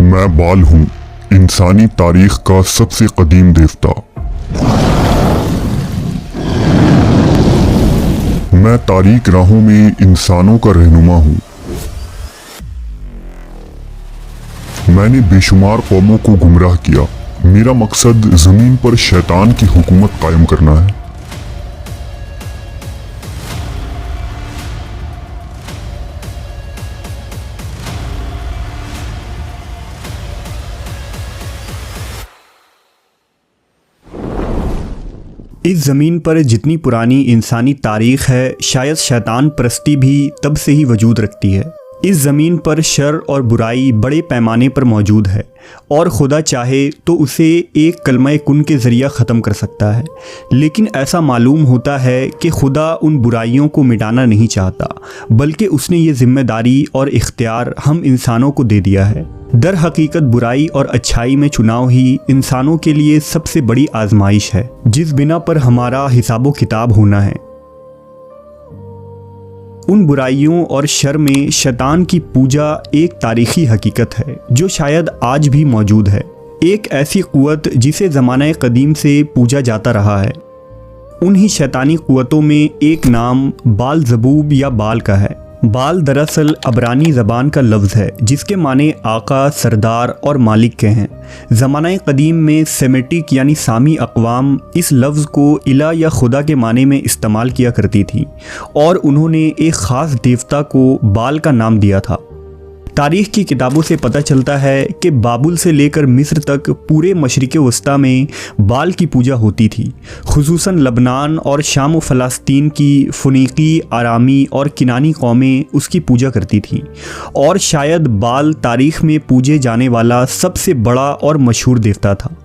मैं बाल हूँ, इंसानी तारीख का सबसे कदीम देवता। मैं तारीक राहों में इंसानों का रहनुमा हूँ। मैंने बेशुमार कौमों को गुमराह किया। मेरा मकसद जमीन पर शैतान की हुकूमत कायम करना है। इस ज़मीन पर जितनी पुरानी इंसानी तारीख़ है, शायद शैतान परस्ती भी तब से ही वजूद रखती है। इस ज़मीन पर शर और बुराई बड़े पैमाने पर मौजूद है और खुदा चाहे तो उसे एक कलमा कुन के ज़रिया ख़त्म कर सकता है। लेकिन ऐसा मालूम होता है कि खुदा उन बुराइयों को मिटाना नहीं चाहता, बल्कि उसने ये ज़िम्मेदारी और इख्तियार हम इंसानों को दे दिया है। दर हकीकत बुराई और अच्छाई में चुनाव ही इंसानों के लिए सबसे बड़ी आजमाइश है, जिस बिना पर हमारा हिसाबो किताब होना है। उन बुराइयों और शर में शैतान की पूजा एक तारीखी हकीकत है जो शायद आज भी मौजूद है। एक ऐसी क़ुव्वत जिसे ज़माना कदीम से पूजा जाता रहा है। उन्हीं शैतानी क़ुव्वतों में एक नाम बाल ज़बूब या बाल का है। बाल दरअसल अबरानी ज़बान का लफ्ज़ है जिसके माने आका, सरदार और मालिक के हैं। ज़माना कदीम में सेमेटिक यानी सामी अक़वाम इस लफ्ज़ को इला या खुदा के माने में इस्तेमाल किया करती थी और उन्होंने एक ख़ास देवता को बाल का नाम दिया था। तारीख़ की किताबों से पता चलता है कि बाबुल से लेकर मिस्र तक पूरे मशरिक़ वस्ता में बाल की पूजा होती थी। खुसूसन लबनान और शाम व फ़लस्तीन की फ़ुनीकी, आरामी और किनानी कौमें उसकी पूजा करती थीं और शायद बाल तारीख़ में पूजे जाने वाला सबसे बड़ा और मशहूर देवता था।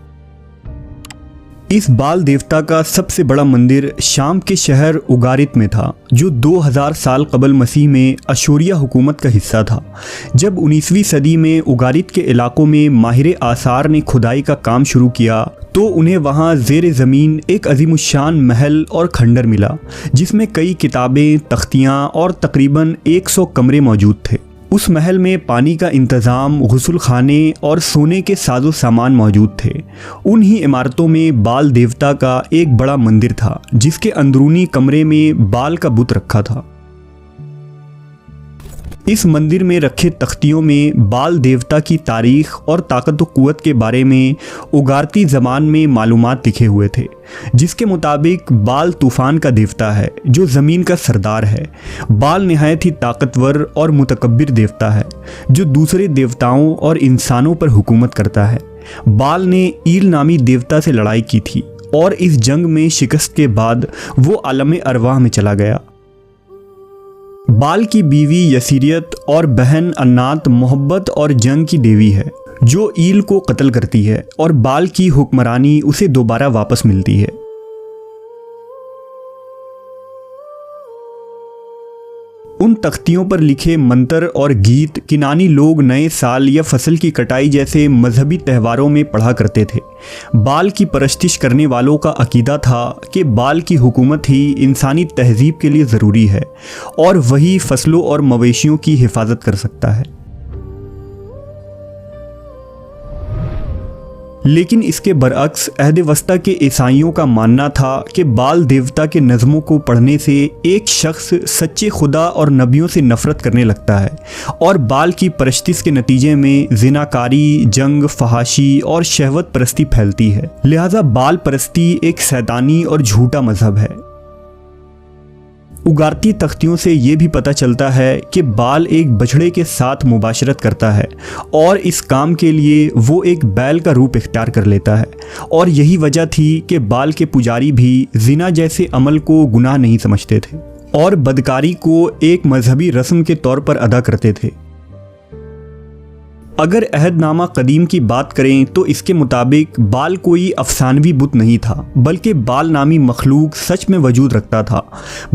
इस बाल देवता का सबसे बड़ा मंदिर शाम के शहर उगारित में था, जो 2000 साल कबल मसीह में अशूरिया हुकूमत का हिस्सा था। जब 19वीं सदी में उगारित के इलाकों में माहिर आसार ने खुदाई का काम शुरू किया तो उन्हें वहां ज़ेर ज़मीन एक अजीमुशान महल और खंडर मिला, जिसमें कई किताबें, तख्तियाँ और तकरीबन 100 कमरे मौजूद थे। उस महल में पानी का इंतज़ाम, गुस्ल खाने और सोने के साजो सामान मौजूद थे। उन्हीं इमारतों में बाल देवता का एक बड़ा मंदिर था, जिसके अंदरूनी कमरे में बाल का बुत रखा था। इस मंदिर में रखे तख्तियों में बाल देवता की तारीख़ और ताकत व क़ुव्वत के बारे में उगारती ज़बान में मालूमात लिखे हुए थे, जिसके मुताबिक बाल तूफ़ान का देवता है जो ज़मीन का सरदार है। बाल नहायत ही ताकतवर और मुतकब्बिर देवता है जो दूसरे देवताओं और इंसानों पर हुकूमत करता है। बाल ने ईल नामी देवता से लड़ाई की थी और इस जंग में शिकस्त के बाद वो आलम अरवाह में चला गया। बाल की बीवी यसीरियत और बहन अन्नात मोहब्बत और जंग की देवी है, जो ईल को कत्ल करती है और बाल की हुक्मरानी उसे दोबारा वापस मिलती है। उन तख्तियों पर लिखे मंत्र और गीत किनानी लोग नए साल या फसल की कटाई जैसे मजहबी त्योहारों में पढ़ा करते थे। बाल की परस्तिश करने वालों का अकीदा था कि बाल की हुकूमत ही इंसानी तहजीब के लिए ज़रूरी है और वही फसलों और मवेशियों की हिफाजत कर सकता है। लेकिन इसके बरअक्स अहद वस्ता के ईसाइयों का मानना था कि बाल देवता के नज़मों को पढ़ने से एक शख्स सच्चे खुदा और नबियों से नफ़रत करने लगता है और बाल की परस्तिश के नतीजे में ज़िनाकारी, जंग, फहाशी और शहवत परस्ती फैलती है। लिहाजा बाल परस्ती एक शैतानी और झूठा मजहब है। उगारती तख्तियों से ये भी पता चलता है कि बाल एक बछड़े के साथ मुबाशरत करता है और इस काम के लिए वो एक बैल का रूप इख्तियार कर लेता है और यही वजह थी कि बाल के पुजारी भी ज़िना जैसे अमल को गुनाह नहीं समझते थे और बदकारी को एक मजहबी रस्म के तौर पर अदा करते थे। अगर अहदनामा कदीम की बात करें तो इसके मुताबिक बाल कोई अफसानवी बुत नहीं था, बल्कि बाल नामी मखलूक सच में वजूद रखता था।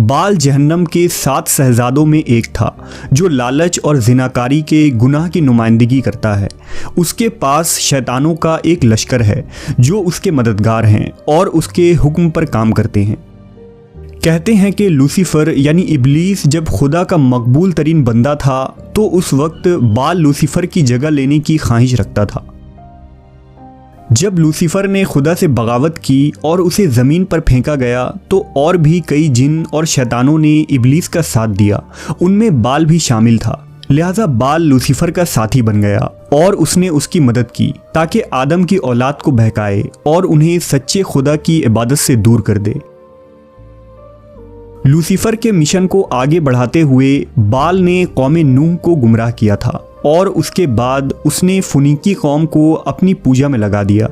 बाल जहन्नम के 7 शहजादों में एक था जो लालच और जिनाकारी के गुनाह की नुमाइंदगी करता है। उसके पास शैतानों का एक लश्कर है जो उसके मददगार हैं और उसके हुक्म पर काम करते हैं। कहते हैं कि लूसीफर यानी इब्लीस जब खुदा का मकबूल तरीन बंदा था तो उस वक्त बाल लूसीफर की जगह लेने की ख्वाहिश रखता था। जब लूसीफर ने खुदा से बगावत की और उसे ज़मीन पर फेंका गया तो और भी कई जिन और शैतानों ने इब्लीस का साथ दिया, उनमें बाल भी शामिल था। लिहाजा बाल लूसीफर का साथी बन गया और उसने उसकी मदद की ताकि आदम की औलाद को बहकाए और उन्हें सच्चे खुदा की इबादत से दूर कर दे। लूसीफर के मिशन को आगे बढ़ाते हुए बाल ने कौम नूह को गुमराह किया था और उसके बाद उसने फुनीकी कौम को अपनी पूजा में लगा दिया।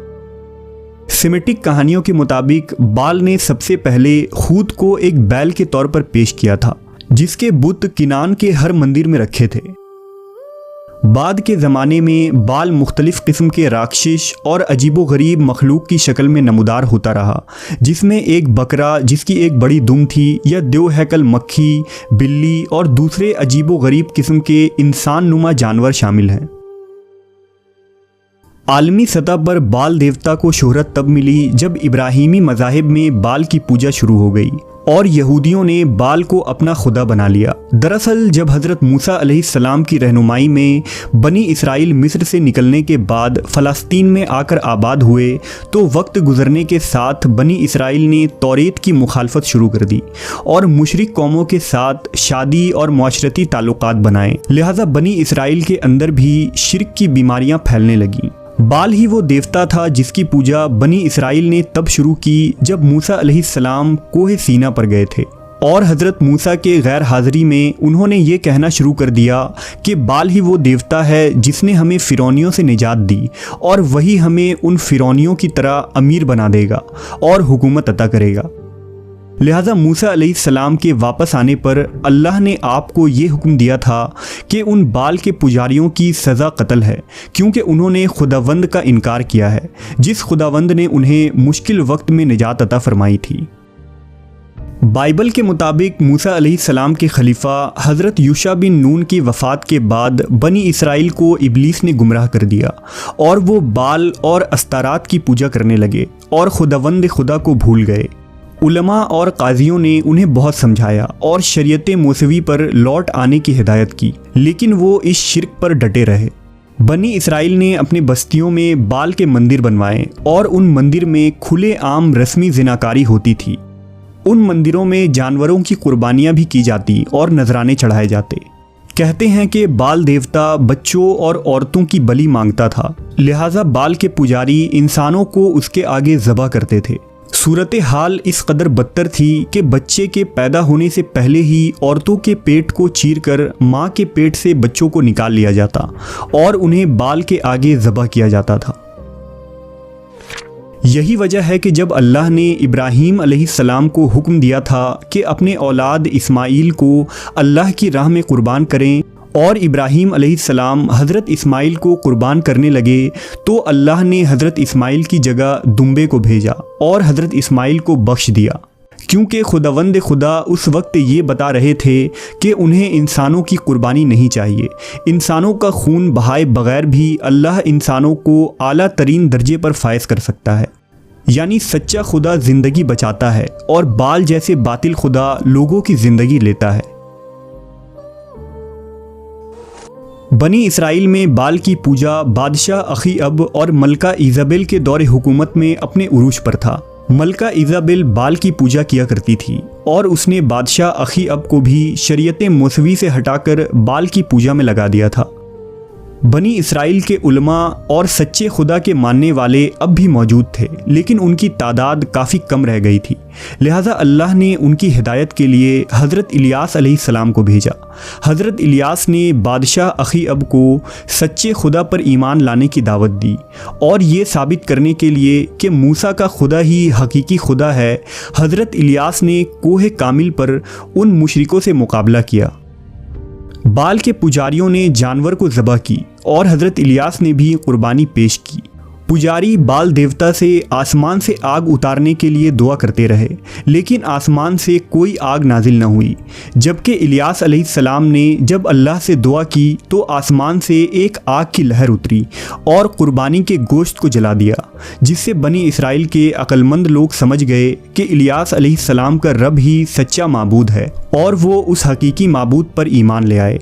सेमेटिक कहानियों के मुताबिक बाल ने सबसे पहले खुद को एक बैल के तौर पर पेश किया था, जिसके बुत किनान के हर मंदिर में रखे थे। बाद के ज़माने में बाल मुख्तलिफ किस्म के राक्षस और अजीबोगरीब मखलूक की शक्ल में नमूदार होता रहा, जिसमें एक बकरा जिसकी एक बड़ी दुम थी, या दो हैकल मक्खी, बिल्ली और दूसरे अजीबोगरीब किस्म के इंसान नुमा जानवर शामिल हैं। आलमी सतह पर बाल देवता को शोहरत तब मिली जब इब्राहीमी मज़ाहिब में बाल की पूजा शुरू हो गई और यहूदियों ने बाल को अपना खुदा बना लिया। दरअसल जब हज़रत मूसा अलैहिस्सलाम की रहनुमाई में बनी इसराइल मिस्र से निकलने के बाद फ़लस्तीन में आकर आबाद हुए तो वक्त गुजरने के साथ बनी इसराइल ने तौरेत की मुखालफत शुरू कर दी और मुशरिक कौमों के साथ शादी और माशरती ताल्लुकात बनाए। लिहाजा बनी इसराइल के अंदर भी शिर्क की बीमारियां फैलने लगीं। बाल ही वो देवता था जिसकी पूजा बनी इसराइल ने तब शुरू की जब मूसा अलैहिस्सलाम कोहे सीना पर गए थे और हज़रत मूसा के गैर हाज़िरी में उन्होंने ये कहना शुरू कर दिया कि बाल ही वो देवता है जिसने हमें फ़िरौनियों से निजात दी और वही हमें उन फ़िरौनियों की तरह अमीर बना देगा और हुकूमत अता करेगा। लिहाजा मूसा अलैहिस्सलाम के वापस आने पर अल्लाह ने आपको ये हुक्म दिया था कि उन बाल के पुजारियों की सज़ा कत्ल है, क्योंकि उन्होंने खुदावंद का इनकार किया है जिस खुदावंद ने उन्हें मुश्किल वक्त में निजात अता फरमाई थी। बाइबल के मुताबिक मूसा अलैहिस्सलाम के खलीफा हज़रत यूशा बिन नून की वफ़ात के बाद बनी इसराइल को इब्लीस ने गुमराह कर दिया और वो बाल और अस्तारात की पूजा करने लगे और खुदावंद खुदा को भूल गए। उलमा और काजियों ने उन्हें बहुत समझाया और शरीयत मौसवी पर लौट आने की हिदायत की, लेकिन वो इस शिर्क पर डटे रहे। बनी इसराइल ने अपनी बस्तियों में बाल के मंदिर बनवाए और उन मंदिर में खुले आम रस्मी जिनाकारी होती थी। उन मंदिरों में जानवरों की कुर्बानियाँ भी की जाती और नजराने चढ़ाए जाते। कहते हैं कि बाल देवता बच्चों और औरतों की बलि मांगता था, लिहाजा बाल के पुजारी इंसानों को उसके आगे ज़बह करते थे। सूरत हाल इस कदर बदतर थी कि बच्चे के पैदा होने से पहले ही औरतों के पेट को चीरकर माँ के पेट से बच्चों को निकाल लिया जाता और उन्हें बाल के आगे ज़बह किया जाता था। यही वजह है कि जब अल्लाह ने इब्राहीम अलैहिस्सलाम को हुक्म दिया था कि अपने औलाद इस्माइल को अल्लाह की राह में कुर्बान करें और इब्राहीम अलैहिस्सलाम हज़रत इस्माइल को कुर्बान करने लगे, तो अल्लाह ने हज़रत इस्माइल की जगह दुम्बे को भेजा और हज़रत इस्माइल को बख्श दिया, क्योंकि खुदावंद खुदा उस वक्त ये बता रहे थे कि उन्हें इंसानों की कुर्बानी नहीं चाहिए। इंसानों का खून बहाए बगैर भी अल्लाह इंसानों को आला तरीन दर्जे पर फायज कर सकता है, यानी सच्चा खुदा ज़िंदगी बचाता है और बाल जैसे बातिल खुदा लोगों की ज़िंदगी लेता है। बनी इसराइल में बाल की पूजा बादशाह अखीअब और मलका इज़ाबेल के दौरे हुकूमत में अपने उरूज पर था। मलका इज़ाबेल बाल की पूजा किया करती थी और उसने बादशाह अखीअब को भी शरीयत मौसवी से हटाकर बाल की पूजा में लगा दिया था। बनी इसराइल के उलमा और सच्चे खुदा के मानने वाले अब भी मौजूद थे, लेकिन उनकी तादाद काफ़ी कम रह गई थी। लिहाजा अल्लाह ने उनकी हिदायत के लिए हज़रत इलियास अलैहिस्सलाम को भेजा। हज़रत इलियास ने बादशाह अखीअब को सच्चे खुदा पर ईमान लाने की दावत दी और ये साबित करने के लिए कि मूसा का खुदा ही हकीकी खुदा है, हज़रत इलियास ने कोहे कामिल पर उन मुशरिकों से मुकाबला किया। बाल के पुजारियों ने जानवर को ज़बह की और हज़रत इलियास ने भी कुर्बानी पेश की। पुजारी बाल देवता से आसमान से आग उतारने के लिए दुआ करते रहे, लेकिन आसमान से कोई आग नाजिल न हुई। जबकि इलियास अलैहिस्सलाम ने जब अल्लाह से दुआ की तो आसमान से एक आग की लहर उतरी और कुर्बानी के गोश्त को जला दिया, जिससे बनी इसराइल के अक्लमंद लोग समझ गए कि इलियास अलैहिस्सलाम का रब ही सच्चा माबूद है और वो उस हकीकी माबूद पर ईमान ले आए।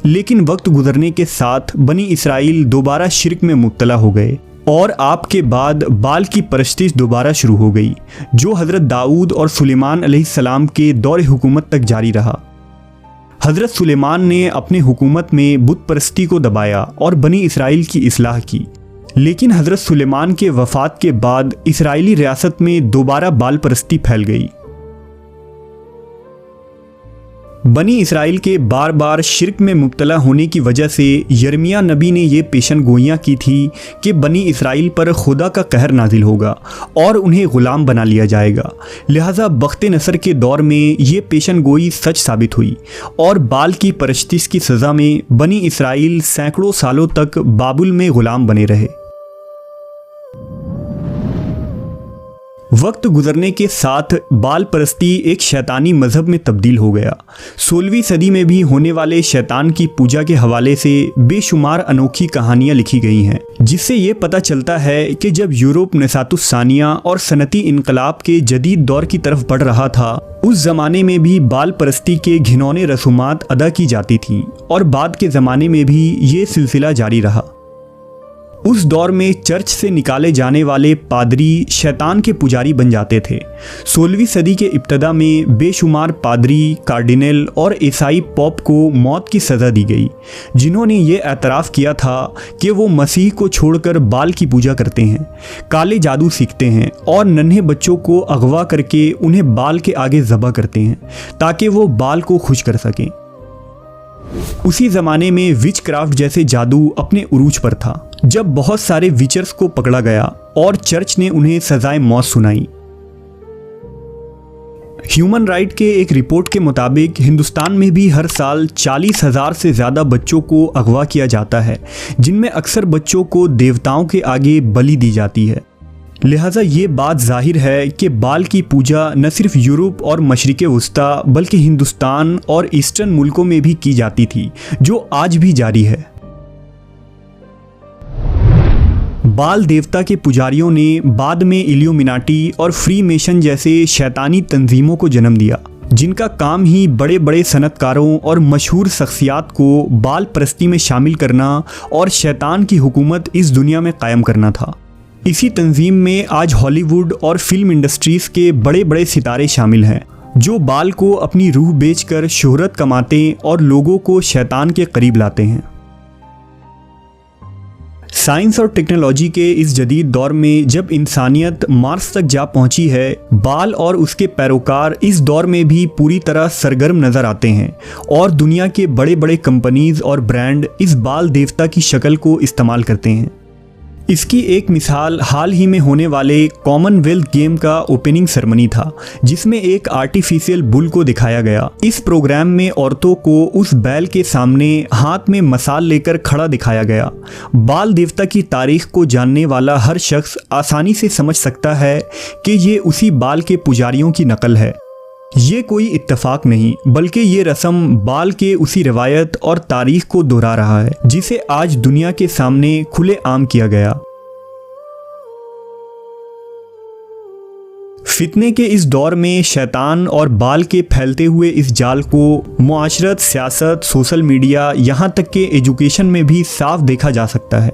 लेकिन वक्त गुजरने के साथ बनी इसराइल दोबारा शिर्क में मुब्तला हो गए और आपके बाद बाल की परस्तिश दोबारा शुरू हो गई, जो हज़रत दाऊद और सुलेमान अलैहिस्सलाम के दौर हुकूमत तक जारी रहा। हज़रत सुलेमान ने अपने हुकूमत में बुत परस्ती को दबाया और बनी इसराइल की इस्लाह की, लेकिन हज़रत सुलेमान के वफ़ात के बाद इसराइली रियासत में दोबारा बाल परस्ती फैल गई। बनी इसराइल के बार बार शिर्क में मुब्तला होने की वजह से यर्मिया नबी ने ये पेशन गोइयाँ की थी कि बनी इसराइल पर खुदा का कहर नाजिल होगा और उन्हें ग़ुलाम बना लिया जाएगा। लिहाजा बख्ते नसर के दौर में ये पेशन गोई सच साबित हुई और बाल की परस्तिश की सज़ा में बनी इसराइल सैकड़ों सालों तक बाबुल में ग़ुलाम बने रहे। वक्त गुजरने के साथ बाल परस्ती एक शैतानी मजहब में तब्दील हो गया। 16वीं सदी में भी होने वाले शैतान की पूजा के हवाले से बेशुमार अनोखी कहानियां लिखी गई हैं, जिससे ये पता चलता है कि जब यूरोप नसातुस्सानिया और सनती इनकलाब के जदीद दौर की तरफ बढ़ रहा था, उस ज़माने में भी बाल परस्ती के घिनौने रसूमात अदा की जाती थीं और बाद के ज़माने में भी ये सिलसिला जारी रहा। उस दौर में चर्च से निकाले जाने वाले पादरी शैतान के पुजारी बन जाते थे। 16वीं सदी के इब्तदा में बेशुमार पादरी, कार्डिनल और ईसाई पॉप को मौत की सज़ा दी गई, जिन्होंने ये एतराफ़ किया था कि वो मसीह को छोड़कर बाल की पूजा करते हैं, काले जादू सीखते हैं और नन्हे बच्चों को अगवा करके उन्हें बाल के आगे ज़बह करते हैं ताकि वो बाल को खुश कर सकें। उसी ज़माने में विच क्राफ्ट जैसे जादू अपने उरूज पर था, जब बहुत सारे विचर्स को पकड़ा गया और चर्च ने उन्हें सजाए मौत सुनाई। ह्यूमन राइट के एक रिपोर्ट के मुताबिक हिंदुस्तान में भी हर साल 40,000 से ज़्यादा बच्चों को अगवा किया जाता है, जिनमें अक्सर बच्चों को देवताओं के आगे बलि दी जाती है। लिहाजा ये बात जाहिर है कि बाल की पूजा न सिर्फ यूरोप और मशरिक़ वस्ता बल्कि हिंदुस्तान और ईस्टर्न मुल्कों में भी की जाती थी, जो आज भी जारी है। बाल देवता के पुजारियों ने बाद में इल्यूमिनाटी और फ्रीमेशन जैसे शैतानी तंजीमों को जन्म दिया, जिनका काम ही बड़े बड़े सनतकारों और मशहूर शख्सियात को बाल परस्ती में शामिल करना और शैतान की हुकूमत इस दुनिया में कायम करना था। इसी तंजीम में आज हॉलीवुड और फिल्म इंडस्ट्रीज़ के बड़े बड़े सितारे शामिल हैं, जो बाल को अपनी रूह बेचकर शोहरत कमाते और लोगों को शैतान के करीब लाते हैं। साइंस और टेक्नोलॉजी के इस जदीद दौर में जब इंसानियत मार्स तक जा पहुंची है, बाल और उसके पैरोकार इस दौर में भी पूरी तरह सरगर्म नज़र आते हैं और दुनिया के बड़े बड़े कंपनीज और ब्रांड इस बाल देवता की शक्ल को इस्तेमाल करते हैं। इसकी एक मिसाल हाल ही में होने वाले कॉमनवेल्थ गेम का ओपनिंग सेरेमनी था, जिसमें एक आर्टिफिशियल बुल को दिखाया गया। इस प्रोग्राम में औरतों को उस बैल के सामने हाथ में मसाल लेकर खड़ा दिखाया गया। बाल देवता की तारीख को जानने वाला हर शख्स आसानी से समझ सकता है कि ये उसी बाल के पुजारियों की नकल है। ये कोई इत्तेफाक नहीं, बल्कि ये रस्म बाल के उसी रवायत और तारीख को दोहरा रहा है, जिसे आज दुनिया के सामने खुले आम किया गया। फितने के इस दौर में शैतान और बाल के फैलते हुए इस जाल को मुआशरत, सियासत, सोशल मीडिया, यहाँ तक के एजुकेशन में भी साफ देखा जा सकता है।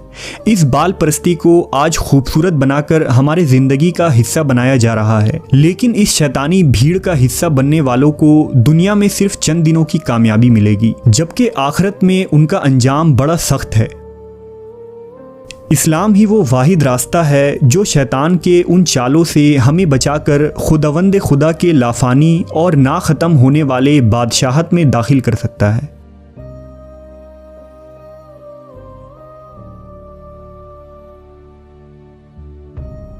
इस बाल परस्ती को आज खूबसूरत बनाकर हमारे ज़िंदगी का हिस्सा बनाया जा रहा है, लेकिन इस शैतानी भीड़ का हिस्सा बनने वालों को दुनिया में सिर्फ चंद दिनों की कामयाबी मिलेगी, जबकि आखिरत में उनका अंजाम बड़ा सख्त है। इस्लाम ही वो वाहिद रास्ता है जो शैतान के उन चालों से हमें बचाकर खुदावंद खुदा के लाफानी और ना ख़त्म होने वाले बादशाहत में दाखिल कर सकता है।